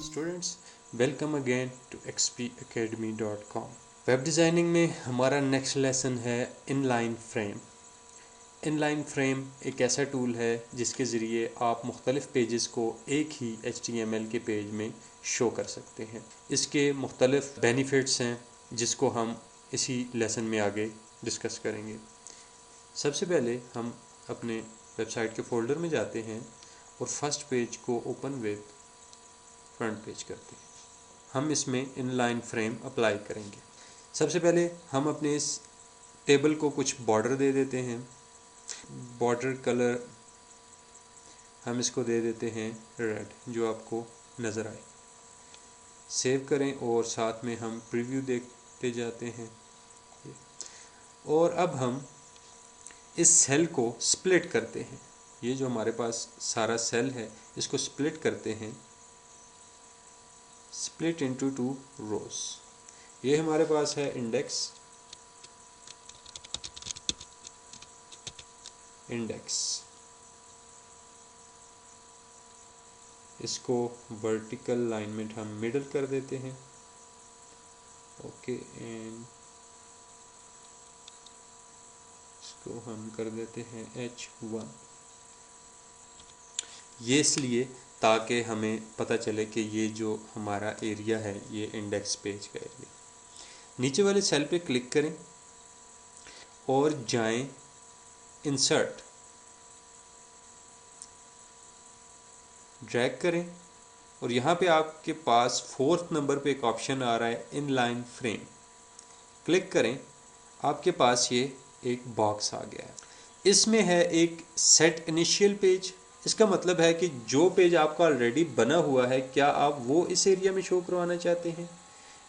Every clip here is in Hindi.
Students, welcome again to xpacademy.com। Web designing में हमारा नेक्स्ट लेसन है इनलाइन फ्रेम। इनलाइन फ्रेम एक ऐसा टूल है जिसके ज़रिए आप मुख्तलिफ़ पेजेस को एक ही HTML के पेज में शो कर सकते हैं। इसके मुख्तलिफ़ बेनिफिट्स हैं जिसको हम इसी लेसन में आगे डिस्कस करेंगे। सबसे पहले हम अपने वेबसाइट के फोल्डर में जाते हैं और फर्स्ट पेज को ओपन विद फ्रंट पेज करते हैं। हम इसमें इनलाइन फ्रेम अप्लाई करेंगे। सबसे पहले हम अपने इस टेबल को कुछ बॉर्डर दे देते हैं। बॉर्डर कलर हम इसको दे देते हैं रेड, जो आपको नज़र आए। सेव करें और साथ में हम प्रीव्यू देखते जाते हैं। और अब हम इस सेल को स्प्लिट करते हैं। ये जो हमारे पास सारा सेल है इसको स्प्लिट करते हैं, स्प्लिट इनटू 2 रोज। ये हमारे पास है इंडेक्स, इसको वर्टिकल अलाइनमेंट हम मिडल कर देते हैं। ओके, एंड इसको हम कर देते हैं H1। ये इसलिए ताकि हमें पता चले कि ये जो हमारा एरिया है ये इंडेक्स पेज का एरिया। नीचे वाले सेल पे क्लिक करें और जाएं इंसर्ट, ड्रैग करें और यहाँ पे आपके पास 4th नंबर पे एक ऑप्शन आ रहा है इनलाइन फ्रेम। क्लिक करें, आपके पास ये एक बॉक्स आ गया है। इसमें है एक सेट इनिशियल पेज। इसका मतलब है कि जो पेज आपका ऑलरेडी बना हुआ है, क्या आप वो इस एरिया में शो करवाना चाहते हैं,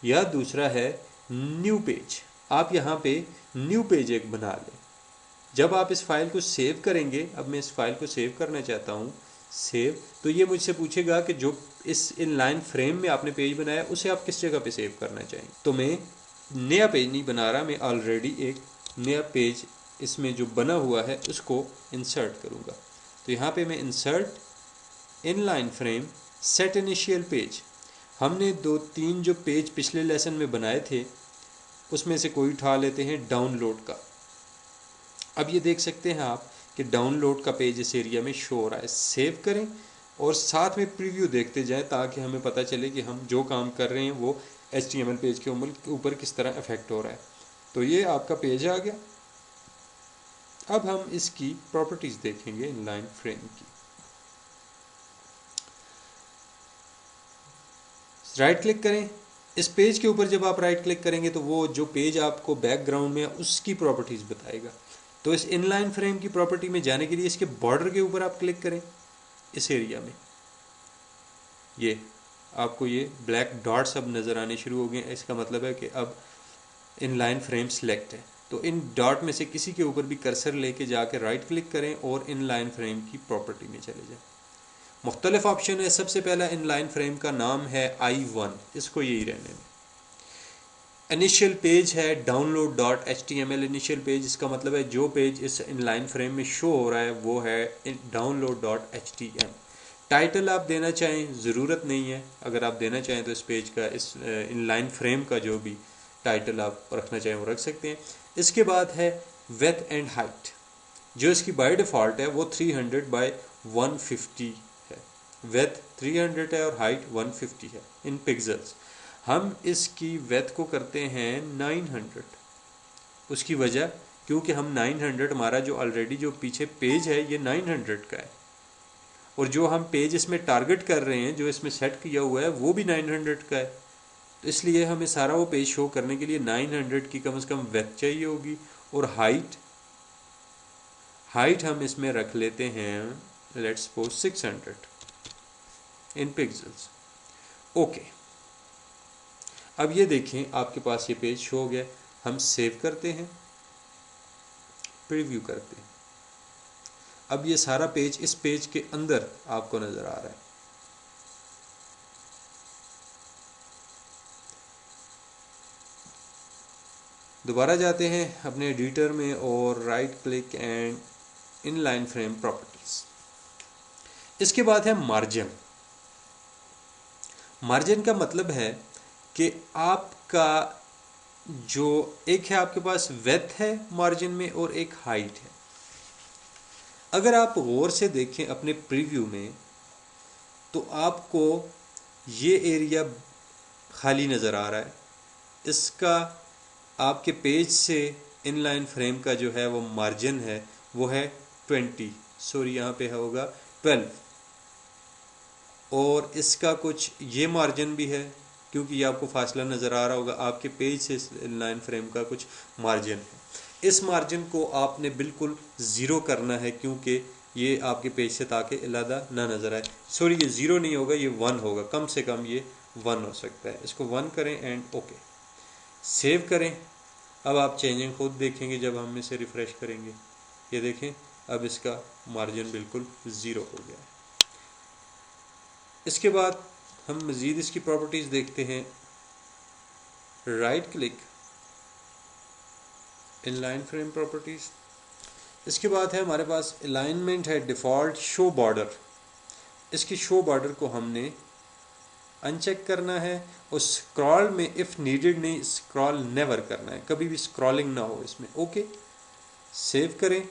या दूसरा है न्यू पेज। आप यहाँ पे न्यू पेज एक बना लें। जब आप इस फाइल को सेव करेंगे, अब मैं इस फाइल को सेव करना चाहता हूँ, सेव, तो ये मुझसे पूछेगा कि जो इस इनलाइन फ्रेम में आपने पेज बनाया उसे आप किस जगह पे सेव करना चाहेंगे। तो मैं नया पेज नहीं बना रहा, मैं ऑलरेडी एक नया पेज इसमें जो बना हुआ है उसको इंसर्ट करूँगा। तो यहाँ पे मैं insert inline frame set initial page, हमने 2-3 जो पेज पिछले लेसन में बनाए थे उसमें से कोई उठा लेते हैं डाउनलोड का। अब ये देख सकते हैं आप कि डाउनलोड का पेज इस एरिया में शो हो रहा है। सेव करें और साथ में प्रीव्यू देखते जाएं ताकि हमें पता चले कि हम जो काम कर रहे हैं वो HTML पेज के ऊपर किस तरह इफेक्ट हो रहा है। तो ये आपका पेज आ गया। अब हम इसकी प्रॉपर्टीज देखेंगे इनलाइन फ्रेम की। राइट क्लिक करें। इस पेज के ऊपर जब आप राइट क्लिक करेंगे तो वो जो पेज आपको बैकग्राउंड में उसकी प्रॉपर्टीज बताएगा। तो इस इनलाइन फ्रेम की प्रॉपर्टी में जाने के लिए इसके बॉर्डर के ऊपर आप क्लिक करें। इस एरिया में ये आपको ये ब्लैक डॉट्स अब नज़र आने शुरू हो गए। इसका मतलब है कि अब इनलाइन फ्रेम सिलेक्ट है। तो इन डॉट में से किसी के ऊपर भी कर्सर लेके जाके राइट क्लिक करें और इनलाइन फ्रेम की प्रॉपर्टी में चले जाएं। मुख्तलिफ ऑप्शन है। सबसे पहला इनलाइन फ्रेम का नाम है I1, इसको यही रहने में। इनिशियल पेज है download.html इनिशियल पेज, इसका मतलब है जो पेज इस इनलाइन फ्रेम में शो हो रहा है वो है download.html। टाइटल आप देना चाहें, ज़रूरत नहीं है। अगर आप देना चाहें तो इस पेज का, इस इनलाइन फ्रेम का जो भी टाइटल आप रखना चाहें वो रख सकते हैं। इसके बाद है विड्थ एंड हाइट, जो इसकी बाय डिफ़ॉल्ट है वो 300 by 150 है। विड्थ 300 है और हाइट 150 है इन पिक्सल्स। हम इसकी विड्थ को करते हैं 900। उसकी वजह, क्योंकि हम 900, हमारा जो ऑलरेडी जो पीछे पेज है ये 900 का है और जो हम पेज इसमें टारगेट कर रहे हैं, जो इसमें सेट किया हुआ है वो भी 900 का है। तो इसलिए हमें सारा वो पेज शो करने के लिए 900 की कम से कम विड्थ चाहिए होगी। और हाइट हम इसमें रख लेते हैं, let's suppose 600 in pixels. Okay, अब ये देखें आपके पास ये पेज शो हो गया। हम सेव करते हैं, प्रीव्यू करते हैं। अब ये सारा पेज इस पेज के अंदर आपको नज़र आ रहा है। दोबारा जाते हैं अपने एडिटर में और right click and inline frame properties. इसके बाद है मार्जिन। मार्जिन का मतलब है कि आपका जो एक है आपके पास विड्थ है मार्जिन में और एक हाइट है। अगर आप गौर से देखें अपने प्रीव्यू में तो आपको ये एरिया खाली नज़र आ रहा है। इसका आपके पेज से इनलाइन फ्रेम का जो है वो मार्जिन है वो है 20, सॉरी यहाँ पे होगा 12, और इसका कुछ ये मार्जिन भी है क्योंकि ये आपको फासला नज़र आ रहा होगा, आपके पेज से इनलाइन फ्रेम का कुछ मार्जिन है। इस मार्जिन को आपने बिल्कुल ज़ीरो करना है क्योंकि ये आपके पेज से ताकि अलहदा ना नज़र आए। सॉरी, ये ज़ीरो नहीं होगा, ये 1 होगा, कम से कम ये 1 हो सकता है। इसको 1 करें एंड ओके, सेव करें। अब आप चेंजिंग खुद देखेंगे जब हम इसे रिफ़्रेश करेंगे। ये देखें, अब इसका मार्जिन बिल्कुल ज़ीरो हो गया है। इसके बाद हम मज़ीद इसकी प्रॉपर्टीज़ देखते हैं। Right click, inline frame properties. इसके बाद है हमारे पास अलाइनमेंट है, डिफ़ॉल्ट शो बॉर्डर। इसकी शो बॉर्डर को हमने अनचेक करना है और स्क्रॉल में इफ़ नीडेड नहीं, स्क्रॉल नेवर करना है, कभी भी स्क्रॉलिंग ना हो इसमें। ओके, सेव करें।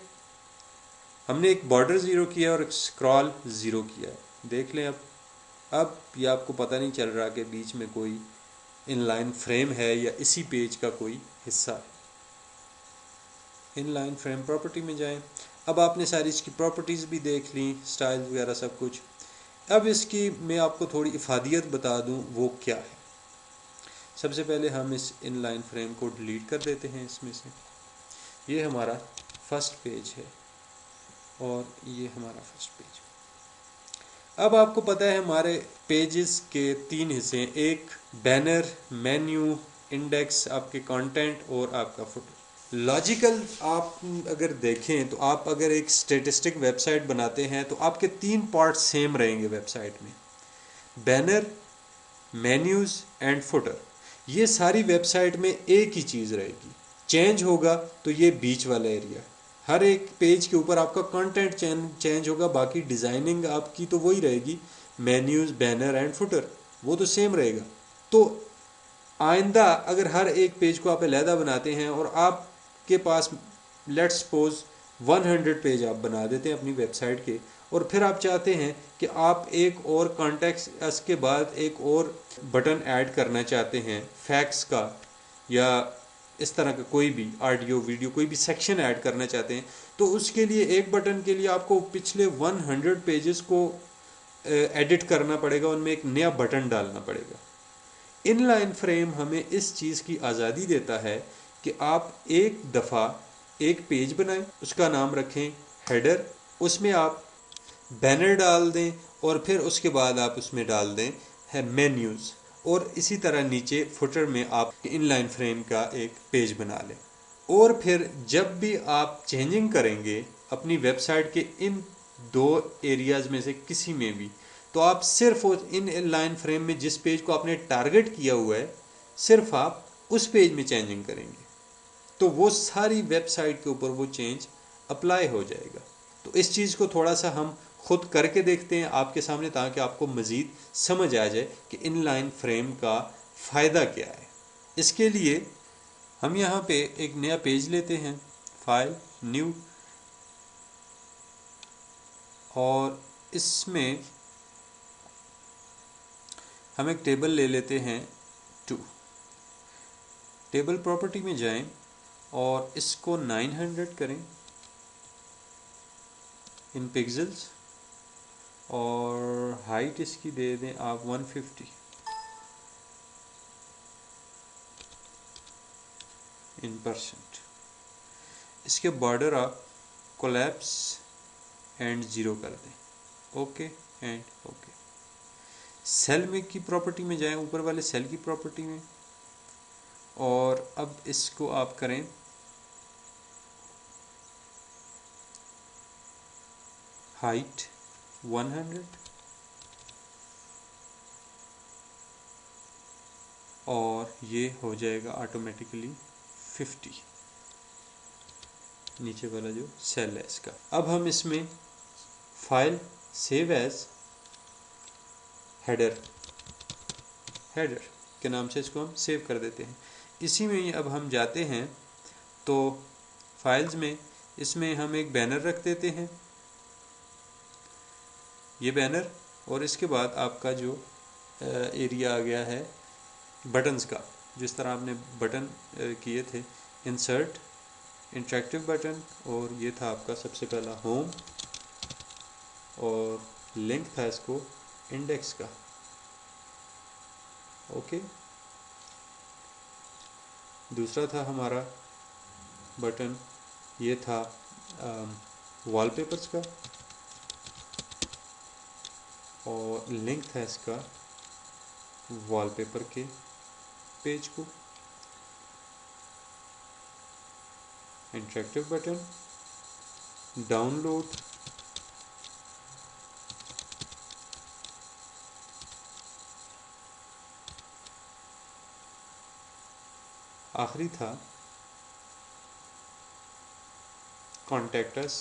हमने एक बॉर्डर ज़ीरो किया और एक स्क्रॉल ज़ीरो किया है। देख लें अब ये आपको पता नहीं चल रहा कि बीच में कोई इनलाइन फ्रेम है या इसी पेज का कोई हिस्सा है। इनलाइन फ्रेम प्रॉपर्टी में जाएं। अब आपने सारी इसकी प्रॉपर्टीज़ भी देख ली, स्टाइल वगैरह सब कुछ। अब इसकी मैं आपको थोड़ी इफादियत बता दूं वो क्या है। सबसे पहले हम इस इनलाइन फ्रेम को डिलीट कर देते हैं इसमें से। ये हमारा फर्स्ट पेज है और ये हमारा फर्स्ट पेज। अब आपको पता है हमारे पेजेस के 3 हिस्से हैं, एक बैनर, मेन्यू, इंडेक्स, आपके कंटेंट और आपका फुटर। लॉजिकल आप अगर देखें तो आप अगर एक स्टैटिस्टिक वेबसाइट बनाते हैं तो आपके 3 पार्ट सेम रहेंगे वेबसाइट में, बैनर, मेन्यूज़ एंड फुटर। ये सारी वेबसाइट में एक ही चीज़ रहेगी। चेंज होगा तो ये बीच वाला एरिया, हर एक पेज के ऊपर आपका कंटेंट चेंज होगा, बाकी डिज़ाइनिंग आपकी तो वही रहेगी, मेन्यूज़, बैनर एंड फुटर, वो तो सेम रहेगा। तो आइंदा अगर हर एक पेज को आप अलहदा बनाते हैं और आपके पास लेट्स सपोज 100 पेज आप बना देते हैं अपनी वेबसाइट के, और फिर आप चाहते हैं कि आप एक और कॉन्टेक्स्ट इसके बाद एक और बटन ऐड करना चाहते हैं फैक्स का, या इस तरह का कोई भी ऑडियो वीडियो कोई भी सेक्शन ऐड करना चाहते हैं, तो उसके लिए एक बटन के लिए आपको पिछले 100 पेजेस को एडिट करना पड़ेगा, उनमें एक नया बटन डालना पड़ेगा। इनलाइन फ्रेम हमें इस चीज़ की आज़ादी देता है कि आप एक दफ़ा एक पेज बनाएं, उसका नाम रखें हेडर, उसमें आप बैनर डाल दें और फिर उसके बाद आप उसमें डाल दें है मेन्यूज़, और इसी तरह नीचे फुटर में आप इनलाइन फ्रेम का एक पेज बना लें। और फिर जब भी आप चेंजिंग करेंगे अपनी वेबसाइट के इन 2 एरियाज़ में से किसी में भी, तो आप सिर्फ इन लाइन फ्रेम में जिस पेज को आपने टारगेट किया हुआ है सिर्फ आप उस पेज में चेंजिंग करेंगे, तो वो सारी वेबसाइट के ऊपर वो चेंज अप्लाई हो जाएगा। तो इस चीज़ को थोड़ा सा हम खुद करके देखते हैं आपके सामने, ताकि आपको मज़ीद समझ आ जाए कि इनलाइन फ्रेम का फ़ायदा क्या है। इसके लिए हम यहाँ पे एक नया पेज लेते हैं, फाइल, न्यू, और इसमें हम एक टेबल ले लेते हैं 2। टेबल प्रॉपर्टी में जाएं और इसको 900 करें इन पिक्सेल्स, और हाइट इसकी दे दें आप 150 इन %। इसके बॉर्डर आप कोलैप्स एंड 0 कर दें। Okay and okay. सेल में की प्रॉपर्टी में जाएं, ऊपर वाले सेल की प्रॉपर्टी में, और अब इसको आप करें हाइट 100 और ये हो जाएगा ऑटोमेटिकली 50, नीचे वाला जो सेल है इसका। अब हम इसमें file, save as header, header के नाम से इसको हम सेव कर देते हैं। इसी में ही अब हम जाते हैं तो फाइल्स में, इसमें हम एक बैनर रख देते हैं, ये बैनर, और इसके बाद आपका जो एरिया आ गया है बटन्स का, जिस तरह आपने बटन किए थे, इंसर्ट, इंटरेक्टिव बटन, और ये था आपका सबसे पहला होम, और लिंक था इसको इंडेक्स का। ओके, दूसरा था हमारा बटन, ये था वॉलपेपर्स का, और लिंक था इसका वॉलपेपर के पेज को। इंटरेक्टिव बटन, डाउनलोड, आखिरी था कॉन्टैक्ट अस,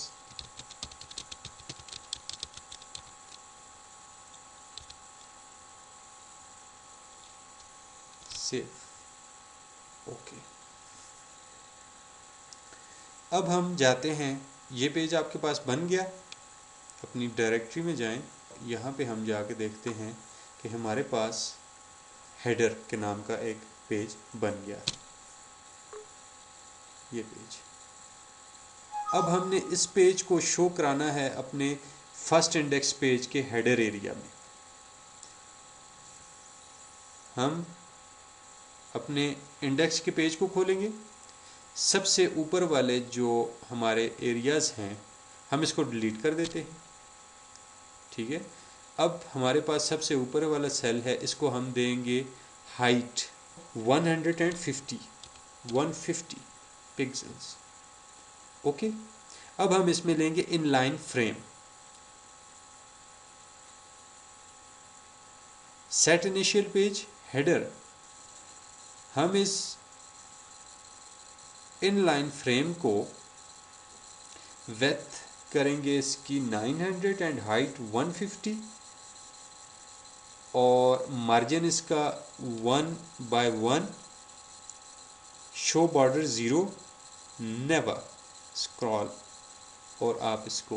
सेव। ओके, अब हम जाते हैं, ये पेज आपके पास बन गया, अपनी डायरेक्टरी में जाएं, यहाँ पे हम जाके देखते हैं कि हमारे पास हेडर के नाम का एक पेज बन गया, ये पेज। अब हमने इस पेज को शो कराना है अपने फर्स्ट इंडेक्स पेज के हेडर एरिया में। हम अपने इंडेक्स के पेज को खोलेंगे, सबसे ऊपर वाले जो हमारे एरियाज़ हैं हम इसको डिलीट कर देते हैं, ठीक है। अब हमारे पास सबसे ऊपर वाला सेल है, इसको हम देंगे हाइट 150 पिक्सल्स। ओके, अब हम इसमें लेंगे inline frame, set initial page header, हम इस इनलाइन फ्रेम को विड्थ करेंगे इसकी 900 एंड हाइट 150, और मार्जिन इसका 1/1, शो बॉर्डर 0, नेवर स्क्रॉल, और आप इसको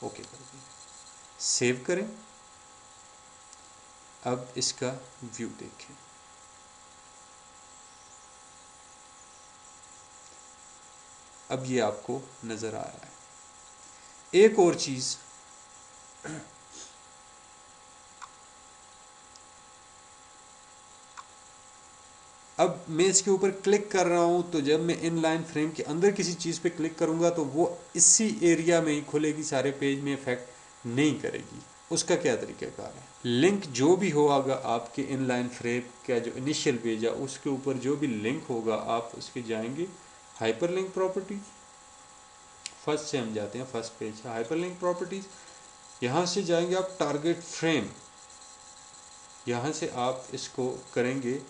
ओके कर दें, सेव करें। अब इसका व्यू देखें, अब ये आपको नज़र आ रहा है। एक और चीज़, अब मैं इसके ऊपर क्लिक कर रहा हूँ, तो जब मैं इनलाइन फ्रेम के अंदर किसी चीज़ पे क्लिक करूँगा तो वो इसी एरिया में ही खुलेगी, सारे पेज में इफेक्ट नहीं करेगी। उसका क्या तरीक़ाकार है? लिंक जो भी होगा आपके इनलाइन फ्रेम का जो इनिशियल पेज है उसके ऊपर जो भी लिंक होगा, आप उसके जाएंगे हाइपरलिंक प्रॉपर्टीज, फर्स्ट से हम जाते हैं, फर्स्ट पेज है हाइपरलिंक प्रॉपर्टीज, यहाँ से जाएंगे आप टारगेट फ्रेम, यहाँ से आप इसको करेंगे,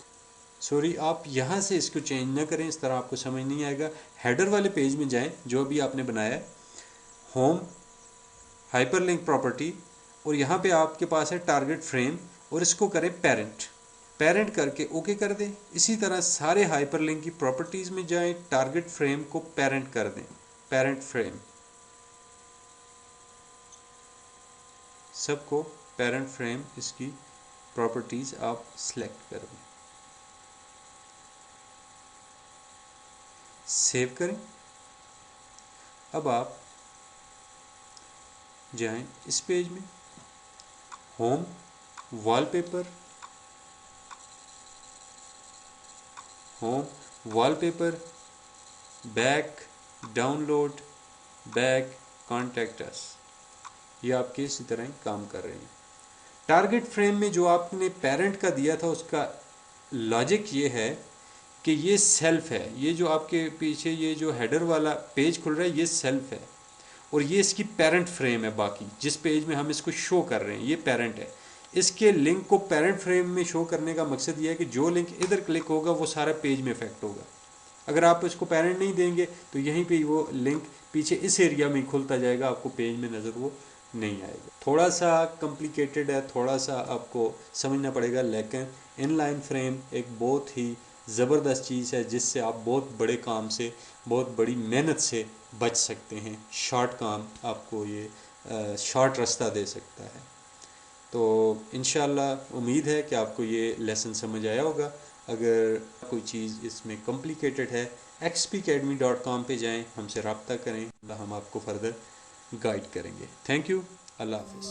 सॉरी आप यहाँ से इसको चेंज ना करें, इस तरह आपको समझ नहीं आएगा। हेडर वाले पेज में जाएं जो भी आपने बनाया है, होम, हाइपरलिंक प्रॉपर्टी, और यहाँ पे आपके पास है टारगेट फ्रेम, और इसको करें पेरेंट, पेरेंट करके ओके कर दें। इसी तरह सारे हाइपरलिंक की प्रॉपर्टीज़ में जाएं, टारगेट फ्रेम को पेरेंट कर दें, पेरेंट फ्रेम, सबको पेरेंट फ्रेम इसकी प्रॉपर्टीज़ आप सिलेक्ट कर दें, सेव करें। अब आप जाएं इस पेज में, home, wallpaper, home, wallpaper, back, download, back, contact us, ये आपके इसी तरह काम कर रहे हैं। टारगेट फ्रेम में जो आपने पेरेंट का दिया था उसका लॉजिक ये है कि ये सेल्फ है, ये जो आपके पीछे ये जो हेडर वाला पेज खुल रहा है ये सेल्फ है, और ये इसकी पेरेंट फ्रेम है, बाकी जिस पेज में हम इसको शो कर रहे हैं ये पेरेंट है। इसके लिंक को पेरेंट फ्रेम में शो करने का मकसद ये है कि जो लिंक इधर क्लिक होगा वो सारा पेज में इफेक्ट होगा। अगर आप इसको पेरेंट नहीं देंगे तो यहीं पे वो लिंक पीछे इस एरिया में खुलता जाएगा, आपको पेज में नज़र वो नहीं आएगा। थोड़ा सा कॉम्प्लिकेटेड है, थोड़ा सा आपको समझना पड़ेगा, लेकिन इनलाइन फ्रेम एक बहुत ही ज़बरदस्त चीज़ है जिससे आप बहुत बड़े काम से, बहुत बड़ी मेहनत से बच सकते हैं। शॉर्ट काम आपको ये शॉर्ट रास्ता दे सकता है। तो इंशाल्लाह उम्मीद है कि आपको ये लेसन समझ आया होगा। अगर कोई चीज़ इसमें कॉम्प्लिकेटेड है, xpacademy.com पे जाएं, हमसे रब्ता करें, हम आपको फर्दर गाइड करेंगे। थैंक यू, अल्लाह हाफिज़।